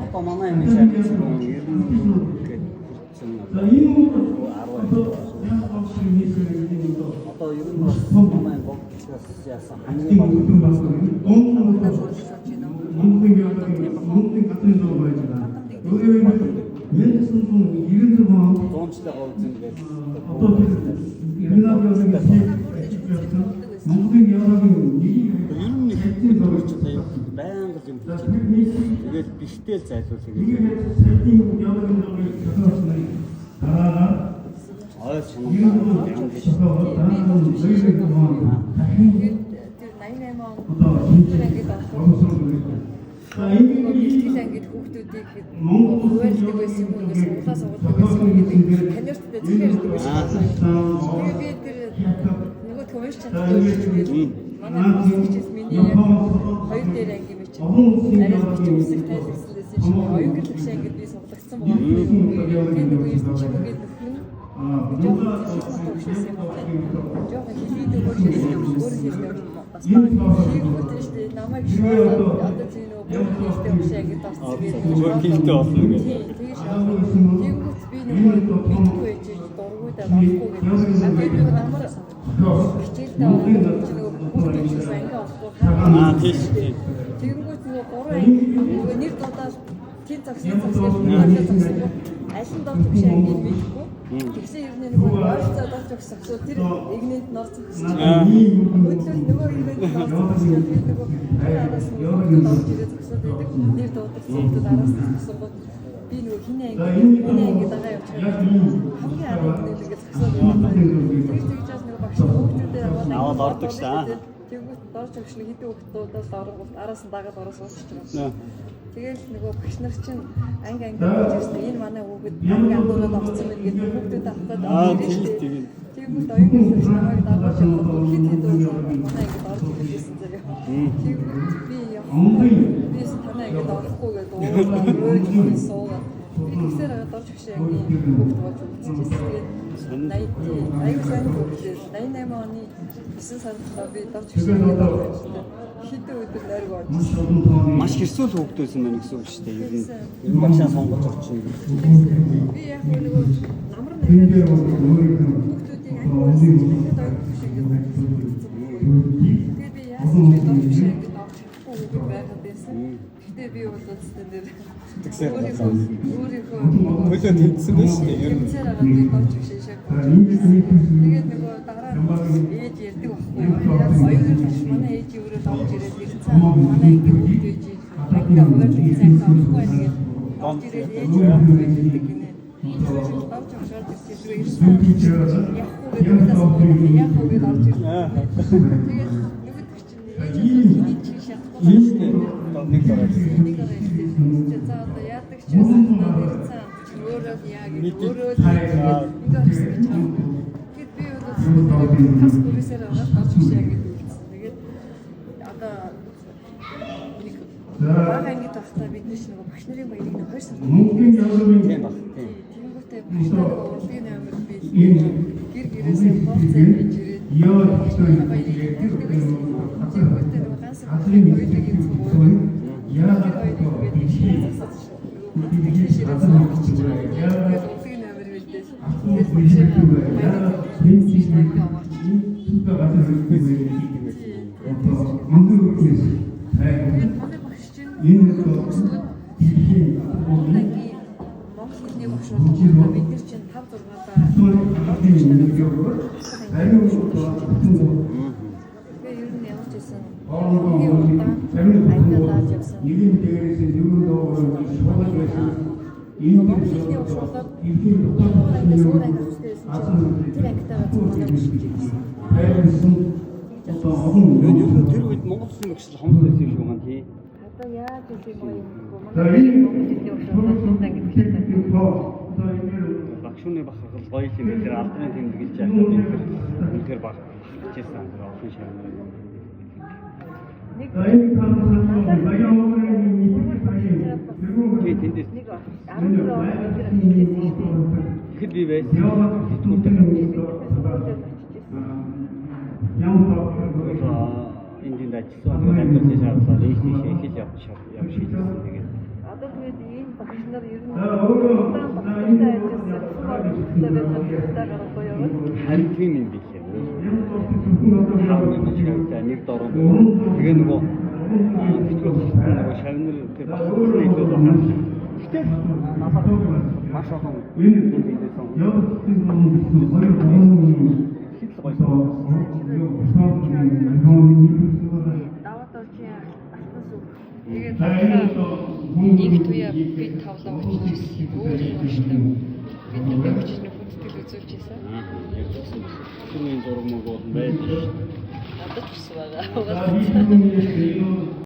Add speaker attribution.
Speaker 1: Одоо манай энэ шат ер нь гээд хүрсэн. Одоо ер нь манай богцоос яасан хамгийн байнга юм тэгээд биштэл зайлуулъя гэж. Аа
Speaker 2: ингээд хүүхдүүдийг хуваалдаг байсан юм уу суулгаас суулгадаг байсан юм гэдэг таньдтай зөвхөн байсан. Тэгээд би тэр нөгөө төвш чаддаг манай хичээс миний хоёр дээр анги мэж арай бичих үсэг тайлбарсан байсан чинь оюун гэрлэгшээ ингээд би суглагдсан байгаа. Тэгээд нөгөө юм чинь ингээд нөхөн жоохон хилийдэг хөөшөөс өөр хэлдэг бас хийгүүтэй шүү дээ. Намайг одоо тийм нөгөө хэлтэй өгшээ гэж тасцсан.
Speaker 1: өөр хэлтэй болно гэж.
Speaker 2: Тэгээд хийгүүт би нөгөө мэдгүй байж дургуудаа авахгүй гэж. Тэгээд нөгөө намар хичээлдээ хүүхдүүдээс анги авахгүй хаа.
Speaker 1: Тийш.
Speaker 2: Тэгэнгүүт нөгөө гурван анги нөгөө нэр дуудаад тийм цагсны аль нь доод өгшээ анги мэдгүй. Тэгсэн юм нөгөө ойрцоо дооч өгсөн. Тэр игнэнд норцсон. Хөдлөл нөгөө игнэнд норцсон. Тэр нөгөө араас нөгөө дооч ирээд зогсоод байдаг. Нэр дуудсан. Араас зогсоод би нөгөө хинэ анги дагаа явуулчихсан. Хамгийн арга нэг ингэ зогсоод байна. Тэгж нөгөө багш хүүхдүүдээ
Speaker 1: аваад ордог ш та.
Speaker 2: Тэгвэл дооч өгшний хэдэн хүүхдүүдээс оргол араас нь дагаад ороод суучих юм. Тэгээд нөгөө багш нар чинь анги гэсэн энэ манай хүүхэд анги андуураад орсон байх гэдэг хүүхдүүд авахад
Speaker 1: тийм.
Speaker 2: Тэгвэл оюун гэрлэгч намайг дагуулж явах хэд манай анги орж ирсэн зэрэг. Тэгвэл би бис танаа анги орохгүй гэдэг өөрөө суугаад би тэгсээр дорж өгшөө анги хүүхэд болж үзчихсэн. Тэгээд 80 аюу сайн хүүхдээс 88 оны 9 сард би дорж өгшөө анги хитэ өдөр найрг орж.
Speaker 1: Маш хэрсүүл хөвгдөөс юм байна гэсэн үг шүү дээ. Ер нь багшаа сонгож орчих юм.
Speaker 2: Би яг нөгөө намар нэхэд хүүхдүүдийн анги тэгээд би яасан ч доош шиг авахгүй байгаад байсан. Гэтэ би бол үстэй дээр өөрийнхөө
Speaker 1: хөлөө тэмцсэн байх шүү дээ. Ер нь
Speaker 2: доош шиг шээ. Тэгээд нөгөө дараа ээж ярьдаг байхгүй. Оюун манай ээж өөрөө доош ирээд ирсэн. Манай анги хүүхдүүд анги өөрөө сайн авахгүй нэгээд доош ирээд ээж өөрөө байдаг гинэ. Доош шууд ирсэн ирсэн. Яг хүүгээд орж ирсэн. Тэгээд нэг чинь шатахгүй
Speaker 1: нэг дараа.
Speaker 2: За одоо яадаг ч гэсэн ирсэн. Өөрөө яг өөрөө ингээд би бол тас бүрээсээр аваад доош шээ гэж үзсэн. Тэгээд одоо нэг бага анги тахтаа бид нэг багш нарын баярыг нэг 2 сар
Speaker 1: Тийм баг. Тийм.
Speaker 2: Тэнгүүтээ багш нарын урлагийн номер би гэр гэрээсээ болцоо хийж ирээд баярыг тэнгүүтээ нэг ганц хоёрыг үзсэн. Яагаад хоёрыг бид засаж ширээ засаж тэгээд урлагийн номер билдээс тэгээд бид нар чинь 5 6 ер нь ямар ч байсан айдааж явсан.
Speaker 3: Нэгэн дээрээс нь юу доогоор шуулж байсан. Энэ
Speaker 2: Монголын уушруулад ангиас өөр анги авчихсан. Тэр ангитаа зурсан.
Speaker 3: хайрсан
Speaker 1: Тэр үед Монгол Улсын багш хомс байсан юм шиг байна тий.
Speaker 2: Одоо яаж үгүй юм манай Монголын уушруулад анги авчихсан.
Speaker 1: Багшууны бахархал гоё юм дээр алдрын тэмдэглэж яхад энэ тэр баг хичээсэн тэр олон шаарна.
Speaker 2: Нэг
Speaker 1: тэндээс
Speaker 2: нэг 10
Speaker 1: ихэд би байсан. 그래서 인진 дайчсан дамжуулж шаардсан листийг хийж явж шийдсэн тэгээд
Speaker 2: Одоо тэгээд ийм багш нар ер нь удаан багштай ажилласан цугаар багштай гарахгүй яваад
Speaker 1: харин тийм юм билээ. Хавны шавьтай нэг дорог. Тэгээ нөгөө шавнар тэр багцны илүү байна. Гэтэл надад маш олон
Speaker 2: даваад орчин алтан сүг. Тэгээд нэг туяа би тавлаа очижсэн. Өөр юм шигтэй. Бид нэг очиж хүндэтгэл үзүүлж байсан.
Speaker 1: Түүний зураг мөн байдаг.
Speaker 2: Надад ч байсан байгаа.